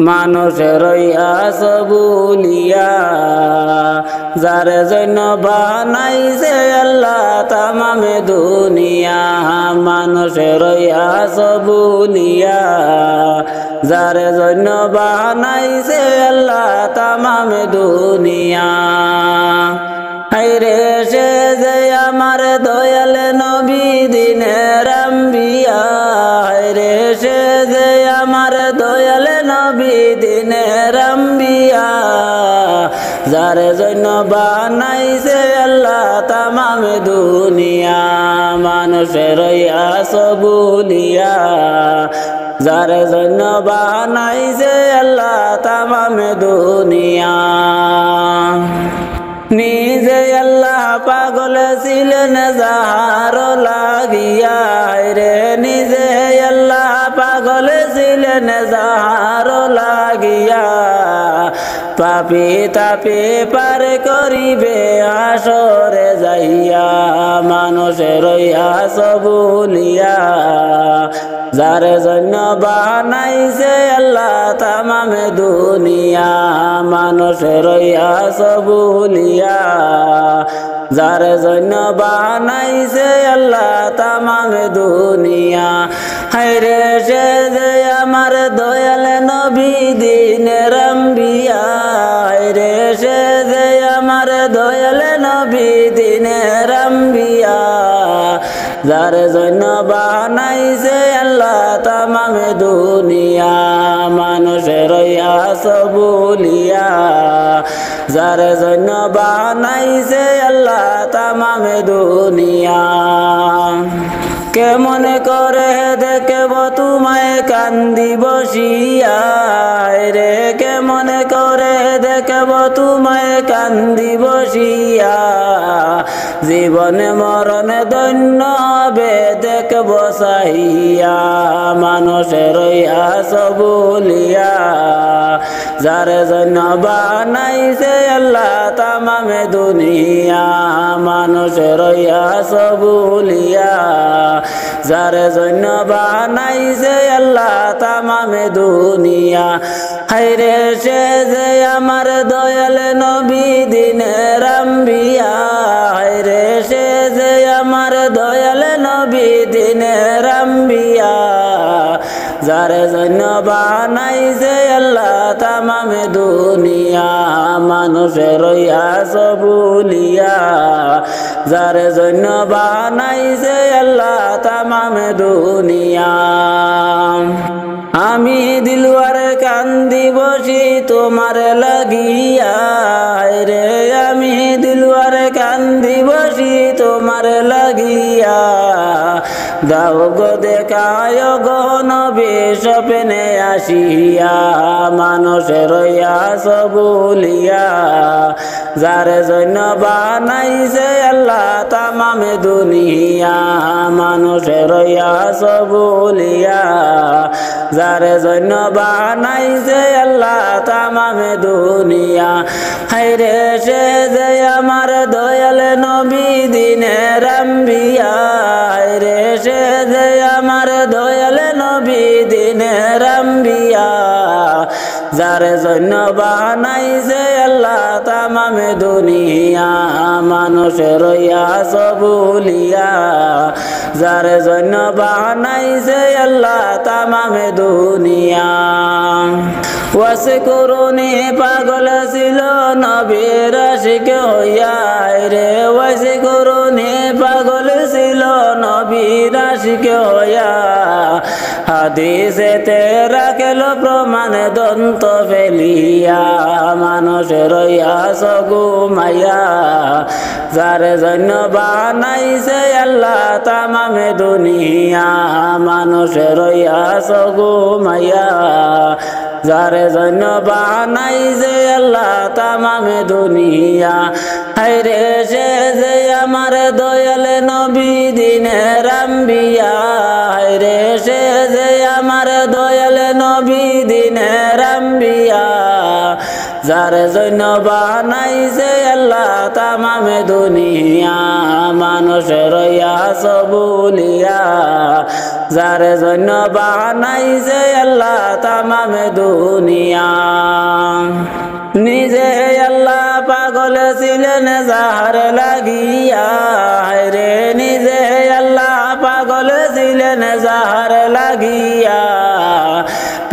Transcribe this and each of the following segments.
মানুষের সবুলিয়া যারে জন্য বানাইছে আল্লাহ তামামে দুনিয়া মানুষের সবুলিয়া যারে জন্য বানাইছে আল্লাহ তামামে দুনিয়া হায়রে সে যে আমার দয়াল নবী দিনের আম্বিয়া হায়রে সে যে আমার দয়াল নবী দিনের আম্বিয়া যারে জন্য বানাইছে আল্লাহ তামামে দুনিয়া মানুষের সবুলিয়া যারে জন্য বানাইছে আল্লাহ তামামে দুনিয়া নিজে আল্লাহ পাগল ছিলেন যাহার লাগিয়া রে নিজে আল্লাহ পাগল ছিলেন যাহার লাগিয়া পাপি তাপি পার করিবে আসরে যাইয়া মানুষের সবুলিয়া যারে জন্য বানাইছে আল্লাহ তামামে দুনিয়া মানুষের সবুলিয়া যারে জন্য বানাইছে আল্লাহ তামামে দুনিয়া হায়রে সে যে আমার দয়াল নবী দিনের আম্বিয়া হায়রে সে যে আমার দয়াল নবী দিনের আম্বিয়া যারে জন্য বানাইছে আল্লাহ তামামে দুনিয়া মানুষের সবুলিয়া যারে জন্য বানাইছে আল্লাহ তামামে দুনিয়া কেমন করে দেখব তোমায় কান্দি বসিয়া রে কেমন করে দেখব তোমায় কান্দি বসিয়া জীবন মরণ দৈন্য হবে দেখব সাহিয়া মানুষের সবুলিয়া যারে জন্য বানাইছে আল্লাহ তামামে দুনিয়া মানুষের সবুলিয়া যারে জন্য বানাইছে আল্লাহ তামামে দুনিয়া হায়রে সে যে আমার দয়াল নবী দিনের আম্বিয়া হায়রে সে যে আমার দয়াল নবী দিনের আম্বিয়া যারে জন্য বানাইছে আল্লাহ তামামে দুনিয়া মানুষের সবুলিয়া যারে জন্য বানাইছে আল্লাহ তামামে দুনিয়া আমি দিলওয়ার কান্দি বসি তোমার লাগিয়া রে আমি দিলওয়ার কান্দি বসি তোমার লাগিয়া দাও গো দেখায় গো নবী স্বপ্নে আসিয়া মানুষের সবুলিয়া যারে জন্য বানাইছে আল্লাহ তামামে দুনিয়া মানুষের সবুলিয়া যারে জন্য বানাইছে আল্লাহ তামামে দুনিয়া হায়রে সে যে আমার দয়াল নবী দিনের আম্বিয়া হায়রে সে যে আমার দয়াল নবী দিনের আম্বিয়া যারে জন্য বানাইছে আল্লাহ তামামে দুনিয়া মানুষের সবুলিয়া যারে জন্য বানাইছে আল্লাহ তামামে দুনিয়া ওয়াসে করুনি পাগল ছিল নবীর আশিক হইয়া রে ওয়াসে করুনি পাগল ছিল নবীর আশিক হইয়া হাদিসেতে রাখল প্রমাণ দন্ত ফেলিয়া মানুষের সগুমাইয়া যারে জন্য বানাইছে আল্লাহ তামামে দুনিয়া মানুষের সগুমাইয়া যারে জন্য বানাইছে আল্লাহ তামামে দুনিয়া হায়রে সে যে আমার দয়াল নবী দিনের আম্বিয়া হায়রে সে যে আমার দয়াল নবী দিনের আম্বিয়া যারে জন্য বানাইছে আল্লাহ তামামে দুনিয়া মানুষের সবুলিয়া যারে জন্য বানাইছে আল্লাহ তামামে দুনিয়া নিজে আল্লাহ পাগল ছিলেন যাহার লাগিয়া রে নিজে আল্লাহ পাগল ছিলেন যাহার লাগিয়া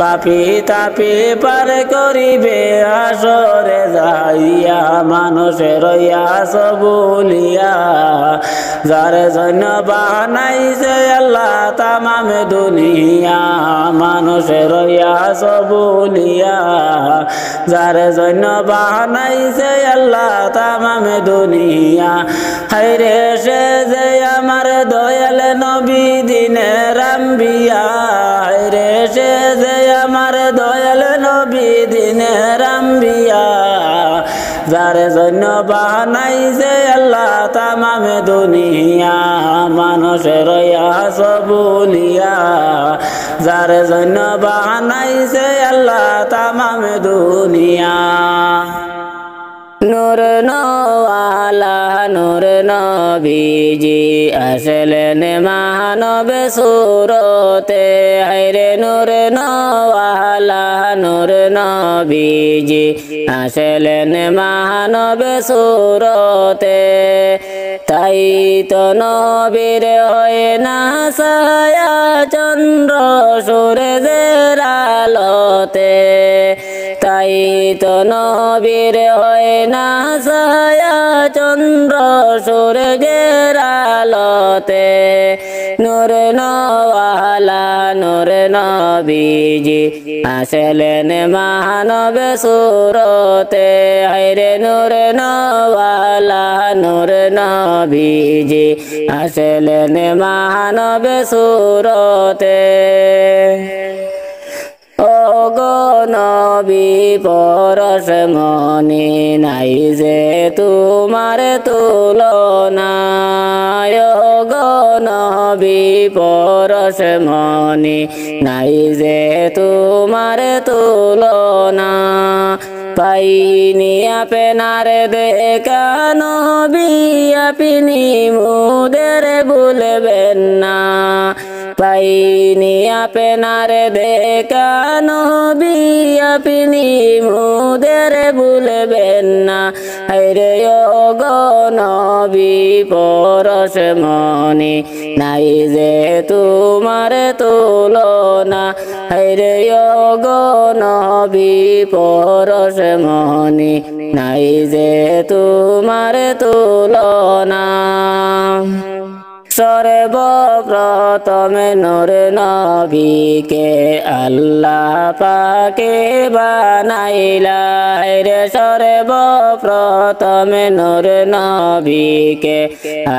পাপি তাপি পার করিবে আসরে যাইয়া মানুষের ইয়াস বলিয়া যারে জন্য বানাইছে আল্লাহ তামামে দুনিয়া মানুষের ইয়াস বলিয়া যারে জন্য বানাইছে আল্লাহ তামামে দুনিয়া হায়রে সে যে আমার দয়াল নবী দিনের আম্বিয়া হায়রে সে যে আমার দয়াল নবী দিনের আম্বিয়া যারে জন্য বানাইছে আল্লাহ তামামে দুনিয়া মানুষের ইয়াস বলিয়া যারে জন্য বানাইছে আল্লাহ তামামে দুনিয়া নূর নওয়ালা নূর নবীজি আসলেন মানব সুরতে হায়রে নূর নওয়ালা নূর নবীজি আসলেন মানব সুরতে তাই তো নবীর হয় না ছায়া চন্দ্র সূর্যের আলোতে তাই তো নবীর হয় না ছায়া চন্দ্র সূর্যের আলোতে নূর নওয়ালা নূর নবীজি আসলেন মানব সুরতে হায়রে নূর নওয়ালা নূর নবীজি আসলেন মানব সুরতে ওগো নবী পরশ মনি নাই যে তোমার তুলনা ওগো নবী পরশ মনি নাই যে তোমার তুলনা পাইনি আপনার দেখা নবী আপনি মুদের ভুলবেন না পাইনি আপনার দেখা নবী আপনি মুদের ভুলবেন না হায়রে ওগো নবী পরশ মনি নাই যে তোমার তুলনা হায়রে ওগো নবী পরশ মনি নাই যে তোমার তুলনা সর্বপ্রথমে নূর নবীকে আল্লাহ পাকে বানাইলা রে সর্বপ্রথমে নূর নবীকে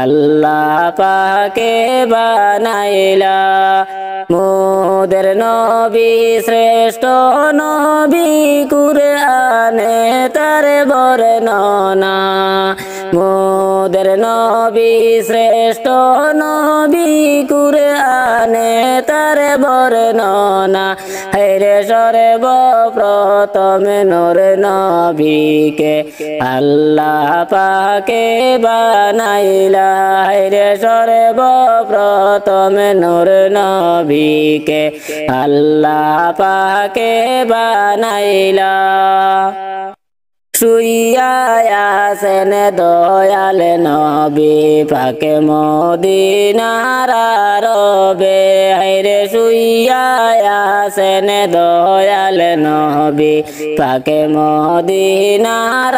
আল্লাহ পাকে বানাইলা মোদের নবী শ্রেষ্ঠ নবী কুরআনে তার বর্ণনা মোদের নবী শ্রেষ্ঠ নবী কুরআনে তার বর্ণনা হায়রে সর্বপ্রথমে নূর নবীকে আল্লাহ পাকে বানাইলা হায়রে সর্বপ্রথমে নূর নবীকে আল্লাহ পাকে বানাইলা শুইয়া আছেন দয়াল নবী পাকে মদিনার রবে হায়রে শুইয়া আছেন দয়াল নবী পাকে মদিনার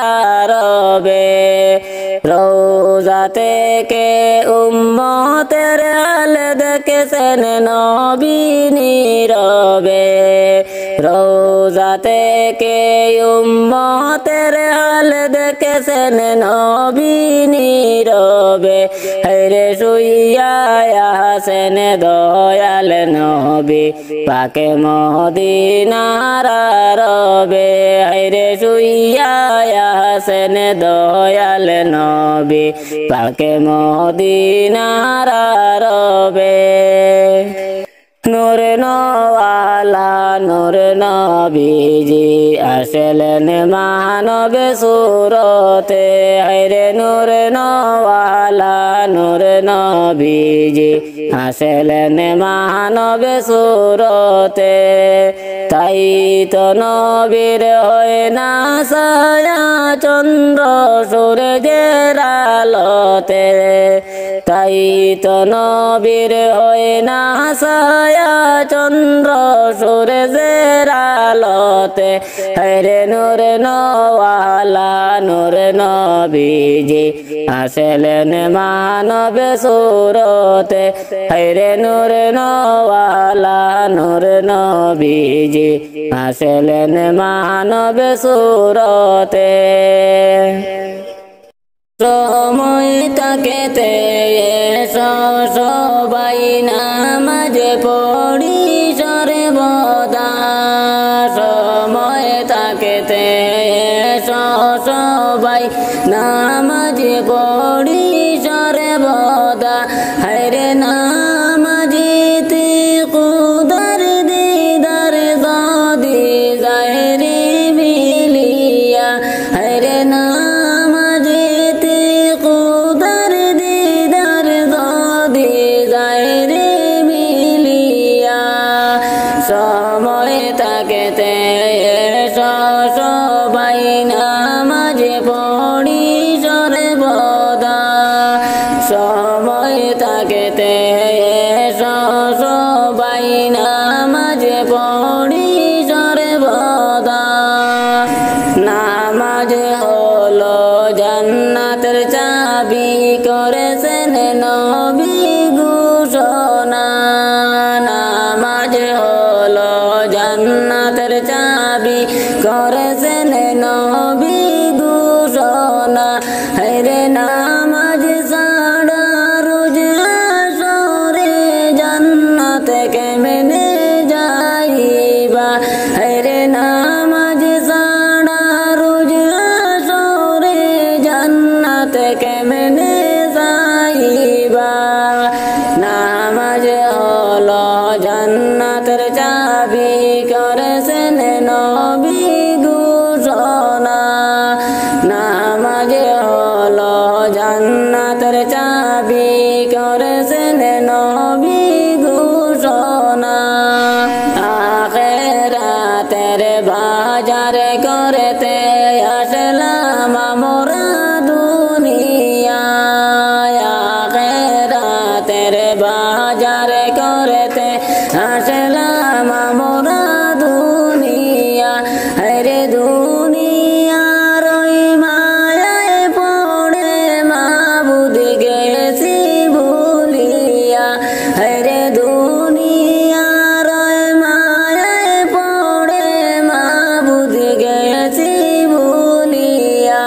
রবে রোজা থেকে উম্মতের হাল দেখেছেন নবী নীরবে রোজা থেকে উম্মতের হাল দেখেছেন নবী নীরবে হায়রে শুইয়া আছেন দয়াল নবী পাকে মদিনার রবে হায়রে শুইয়া আছেন দয়াল নবী পাকে মদিনার রবে নূর নওয়ালা নূর নবীজি আসলেন মানব সুরতে হায়রে নূর নওয়ালা নূর নবীজি আসলেন মানব সুরতে তাই তো নবীর হয় না ছায়া চন্দ্র সূর্যের আলোতে তাই তো নবীর হয় না ছায়া চন্দ্র সূর্যের আলোতে হায়রে নূর নওয়ালা নূর নবীজি আসলেন মানব সুরতে হায়রে নূর নওয়ালা নূর নবীজি আসলেন মানব সুরতে সময় তাকেতে সবাই নামাজ পড়ি সর্বদা সময় তাকেতে সবাই নামাজ পড়ি সর্বদা হায়রে নামাজিতে কুদার দিদার গদি জাহেরি মিলিয়া হায়রে নামাজিতে কুদার দিদার গদি জাহেরি মিলিয়া সময় তাকেতে সবাই নামাজ পড়ি সর্বদা সময় তাকেতে সবাই নামাজ পড়ি সর্বদা নামাজ হলো জান্নাতের চাবি করেছেন নবী ঘোষণা নামাজ হলো জান্নাতের চাবি করেছেন নবী ঘোষণা হায়রে নামাজ ছাড়া রোজ আসরে জান্নাতে কেমনে যাইবা হায়রে নামাজ ছাড়া রোজ আসরে জান্নাতে কেমনে যাইবা নামাজ হলো জান্নাতের চাবি করেছেন নবী ঘোষণা নামাজ হলো জান্নাতের চাবি করেছেন নবী ঘোষণা আখিরাতের বাজার করতে আসলাম আমরা দুনিয়ায় আখিরাতের বাজার করতে আসলাম আমরা দুনিয়া হায়রে দুনিয়ার ওই মায়ায় পড়ে মাবুদ গেছি ভুলিয়া হায়রে দুনিয়ার ওই মায়ায় পড়ে মাবুদ গেছি ভুলিয়া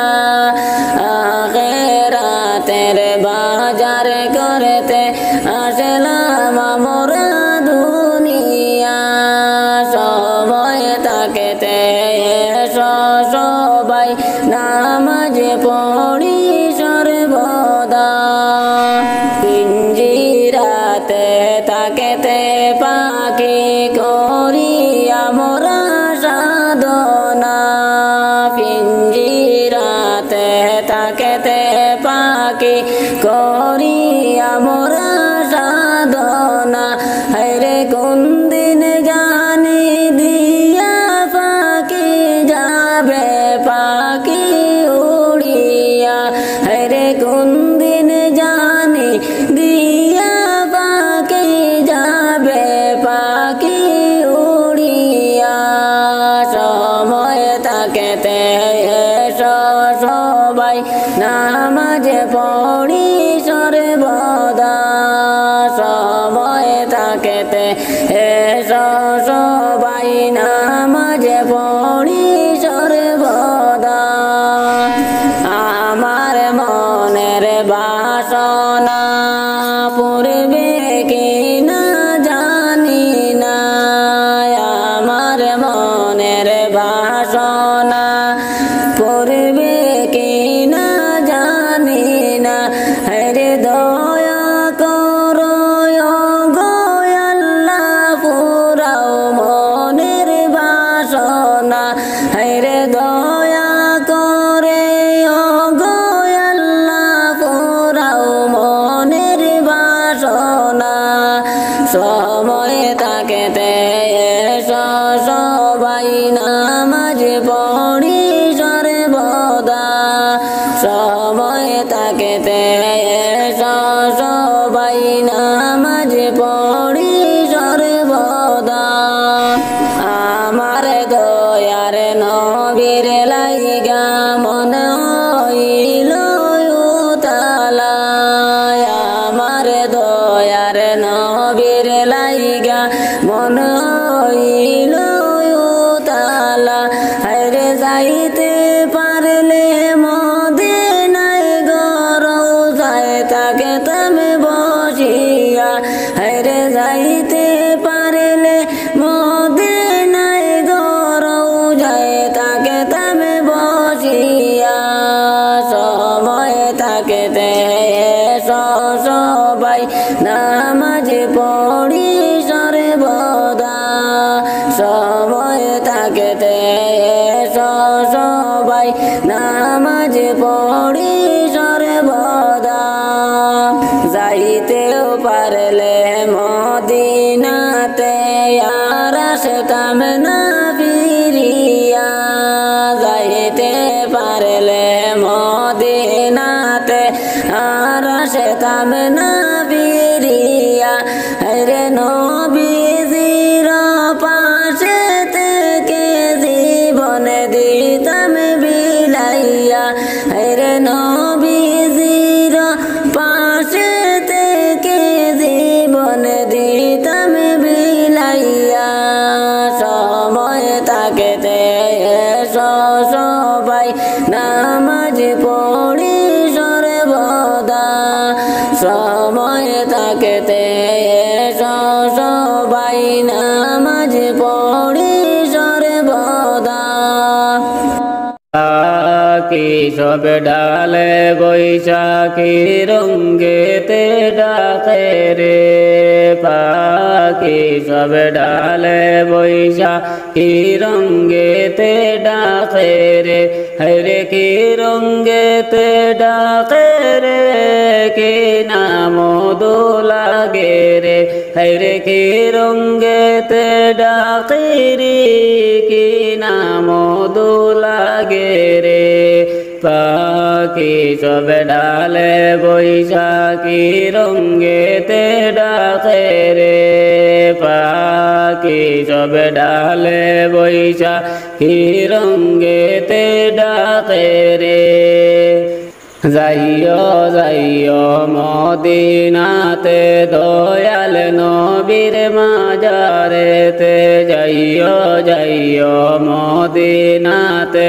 আখিরাতের বাজার করতে আসলাম আমরা দুনিয়া সময় তাকেতে সবাই নামাজ পড়ি সর্বদা পিঞ্জিরাতে তাকেতে পাখি করি আমরা সাধনা পিঞ্জিরাতে তাকেতে পাখি করি আমরা সাধনা হায়রে কোন দিন জানি দিয়া পাখি যাবে পাখি উড়িয়া হায়রে কোন দিন জানি দিয়া পাখি যাবে পাখি উড়িয়া সময় তাকেতে সবাই নামাজ পড়ি সর্বদা সময় তাকেতে সবাই নামাজ পড়ি সর্বদা আমার মনের বাসনা পূর্বে কি না জানি না আমার মনের বাসনা পূর্বে কি না জানি না হায়রে দয়া করে ও গো আল্লাহ পুরাও মনের বাসনা সময় তাকেতে এসো সবাই নামাজ পড়ি সর্বদা সময় তাকেতে এসো সবাই নামাজ পড়ি সর্বদা আমার দয়ার নবীর লাইগা মন হইল উতালা আমার দয়ার নবীর লাইগা মন হইল উতালা হায়রে যাইতে পারলে মদিনায় গো রওজায় থাকতাম বসিয়া হায়রে যাইতে পারলে মদিনায় গো রওজায় থাকতাম বসিয়া সময় থাকতে এসো সবাই নামাজ পড়ি সর্বদা সময় থাকতে এসো সবাই নামাজ পড়ি সর্বদা যাইতেও পারলে মদিনাতে আর আসতাম না ফিরিয়া যাইতে পারলে মদিনাতে আর আসতাম না ফিরিয়া রে নবীজির পাশে থেকে জীবন দিতাম বিলাইয়া রে নবীজির পাশে থেকে জীবন দিতাম বিলাইয়া সময় থাকতে এসো সবাই নামাজ পড়ি সর্বদা সময় থাকতে এসো সবাই নামাজ পড়ি সর্বদা কি সব ডালে বৈশাখী রঙ্গেতে ডাকে রে পাখি সব ডালে বৈশাখী রঙ্গেতে ডাকে রে হরে কি রঙ্গেতে ডাকে রে কি নাম লাগে রে হরে কি রঙ্গেতে ডাকে রে কি নাম লাগে রে পাখি সব ডালে বৈশাখী রঙ্গেতে ডাকে রে পাখি সব ডালে বৈশাখী রঙ্গেতে ডাকে রে যাইও যাইও মদিনাতে দয়াল নবীর মাজারেতে যাইও যাইও মদিনাতে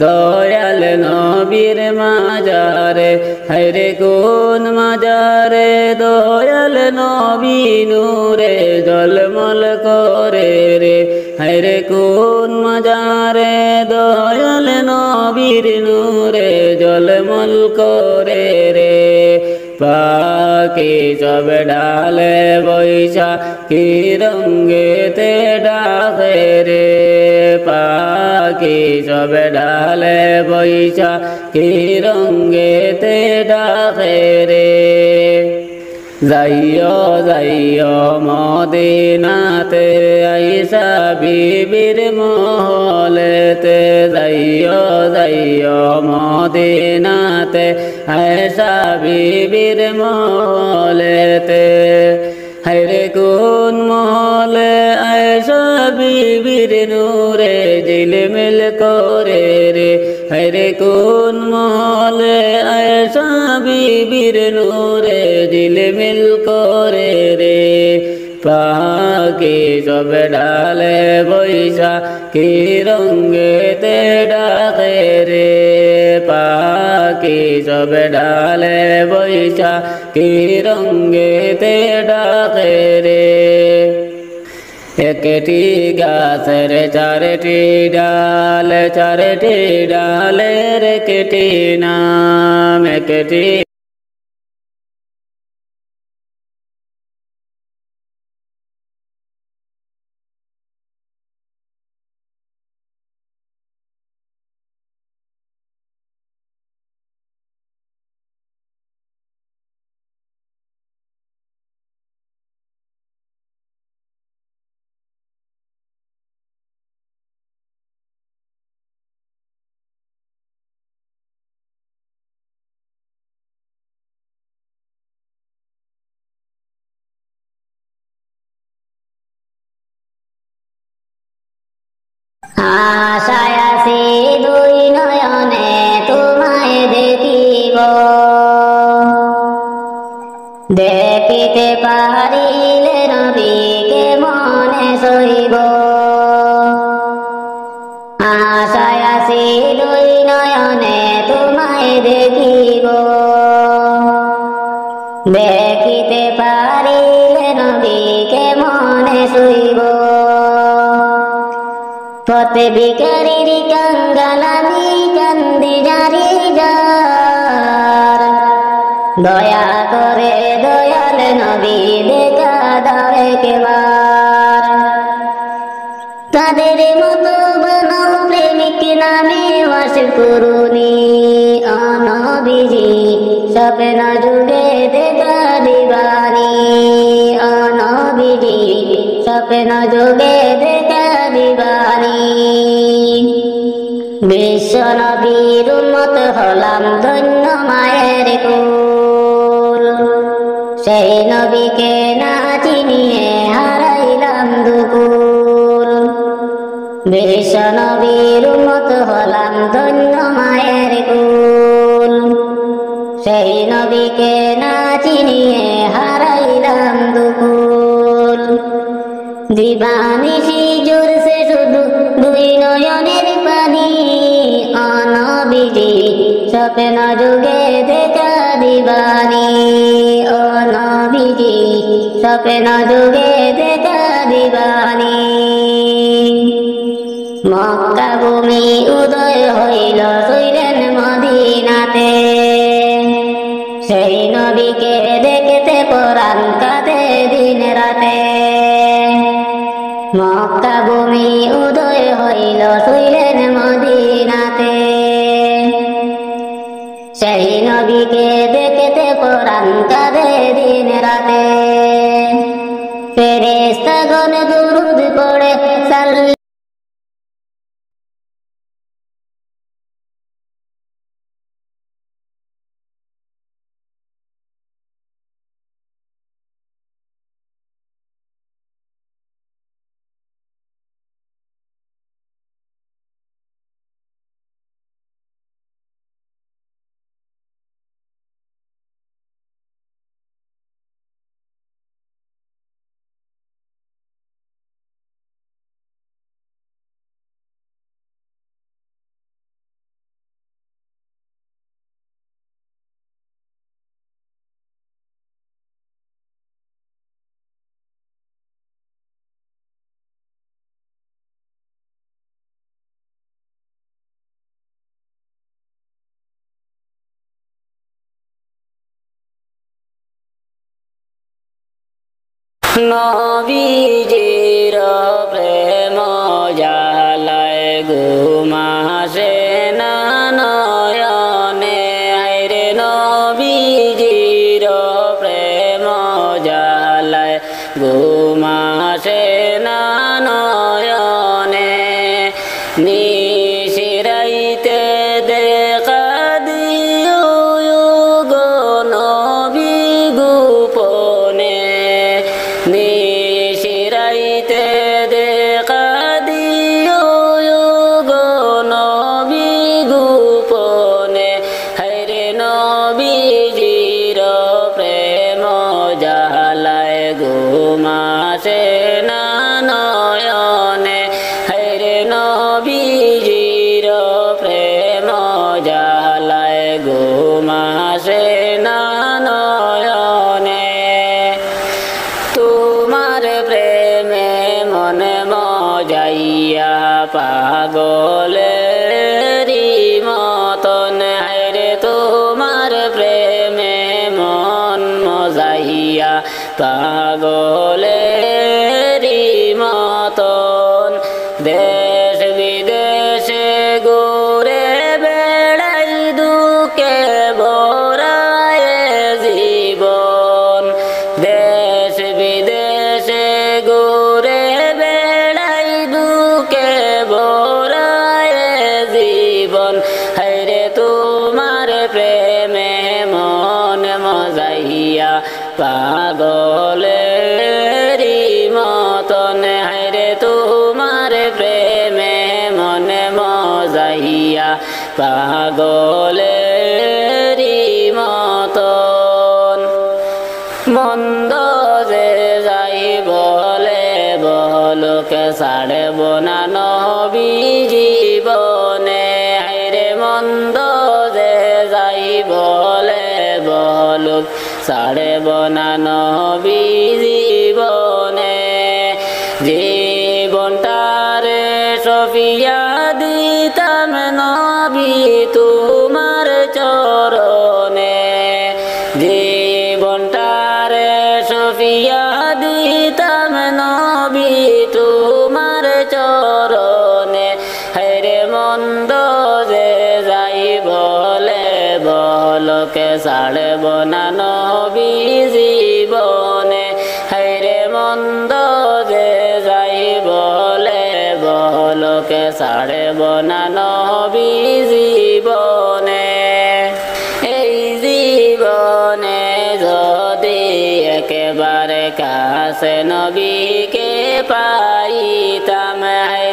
দয়াল নবীর মাজারে হরে কোন মাজারে দয়াল নবী নূরে জলমল করে রে হরে কোন মাজারে দয়াল নবীর নূরে জলমল করে রে পাখি সব ডালে বৈশাখী রঙ্গেতে ডাকে রে পাখি সব ডালে বৈশাখী রঙ্গেতে ডাকে রে যাইও যাইও মদিনাতে আইসা বিবির মহলেতে যাইও যাইও মদিনাতে আইসা বিবির মহলেতে হরে কোন মহলে আইসা বিবির নূরে ঝিলমিল করে রে হরে কোন মহলে আইসা বিবির নূরে ঝিলমিল করে রে পাখি সব ডালে বৈশাখী রঙ্গেতে ডাকে রে পাখি সব ডালে বৈশাখী রঙ্গেতে ডাকে রে একটি গাছের চারটি ডালের একটি নাম একটি আশায় আছি দুই নয়নে তোমায় দেখিব দেখিতে পারিলে নবীকে মনে শুইব পথে ভিখারির কাঙ্গাল আমি কান্দি জারি যার দয়া করে দয়াল নবী দেখা দাও একবার তাদের মতো বানাও প্রেমিক নামে বাস করুনি নবীজি স্বপ্ন যুগে দেখা দিবানি নবীজি স্বপ্ন যুগে দেখা দিবানি বিশ্ব নবীর উম্মত হলাম ধন্য মায়ের কুল সেই নবীকে না চিনিয়ে হারাইলাম দুকুল বিশ্ব নবীর উম্মত হলাম ধন্য মায়ের কুল সেই নবীকে না চিনিয়ে হারাইলাম দুকুল জীবানিশি জোরছে শুধু দুই নয়নের পানি নবীজি স্বপ্ন যুগে দেখা দিবানি নবীজি স্বপ্ন যুগে দেখা দিবানি মক্কা ভূমি উদয় হইল সইলেন মদিনাতে সেই নবীকে দেখতে পরাণ কাঁদে দিন রাতে মক্কা ভূমি উদয় হইল সইলেন মদিনাতে সেই নবীকে দেখতে পরাণ কাঁদে দিন রাতে ফেরেশতাগণ দুরূদ পড়ে নবীজির প্রেম জালায় ঘুমাসে না নয়নে রে নবীজির প্রেম জালায় ঘুমাসে না নয়নে নিশিরাইতে দেখা দিও গো নবী গোপনে নিশিরাইতে দেখা দিও গো নবী গোপনে হরে নবীজির প্রেম জালায় ঘুমাসে না নয়নে হরে নবীজির প্রেম জালায় ঘুমাসে না নয়নে তোমার প্রেমে মনে মজাইয়া পাগলেরি মতন রে তোমার প্রেমে মন মজাইয়া পাগলেরি মতন দেশ বিদেশে ঘুরে বেড়াই দুঃখে ভরায় জীবন দেশ বিদেশে ঘুরে বেড়াই দুঃখে ভরায় জীবন হরে তোমার প্রেমে মন মজাইয়া পাগলেরি মতন হরে তোমার প্রেমে মন মজাইয়া পাগলেরি মতন মন্দ যে যাই বলে বলকে ছাড়ব না নবী জীব ছাড়ব না নবী জীবনে জীবনটারে সফিয়া দিতাম নবী তোমার চরণে জীবনটারে সফিয়া দিতাম নবী তোমার চরণে হেরে মন্দ যে যাই বলে বলকে ছাড়ব না নবী জীবনে হেরে মন্দ যে যাই বলে বলকে ছাড়ব না নবী জীবনে এই জীবনে যদি একেবারে কাছে নবীকে পাইতাম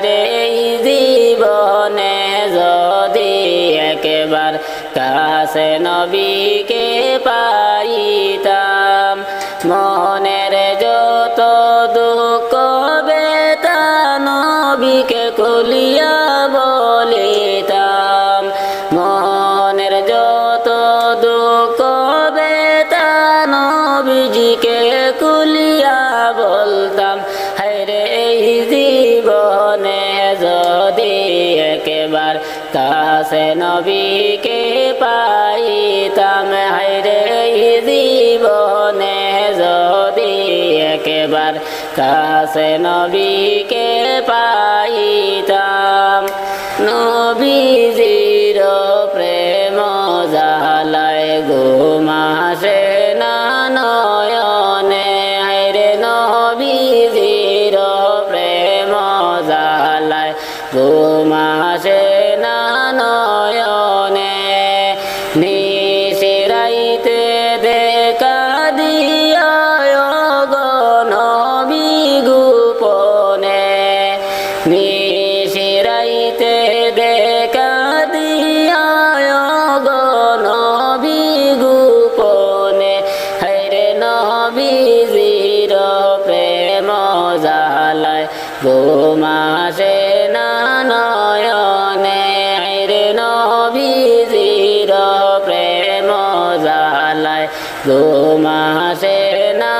রে এই জীবনে যদি একেবার কাছে নবীকে পাইতাম মনের যত দুঃখ বেতা নবীকে খুলিয়া বলিতাম মনের যত দুঃখ বেতা নবীজিকে খুলিয়া বলতাম হায়রে এই জীবনে যদি একেবার কাছে নবীকে পাইতাম হায়রে এই জীবনে যদি একেবার কাছে নবীকে পাইতাম নবীজির প্রেম জালায় ঘুমাসে না নয়নে হায়রে নবীজির প্রেম জালায় ঘুমাসে না নয়নে নিশিরাইতে দেখা দিয়া গো নবী গোপনে নিশিরাইতে দেখা দিয়া গো নবী গোপনে হায়রে নবীজির প্রেম জালায় ঘুমাসে না নয়নে হায়রে নবীজির প্রেম জালায় ঘুমাসে না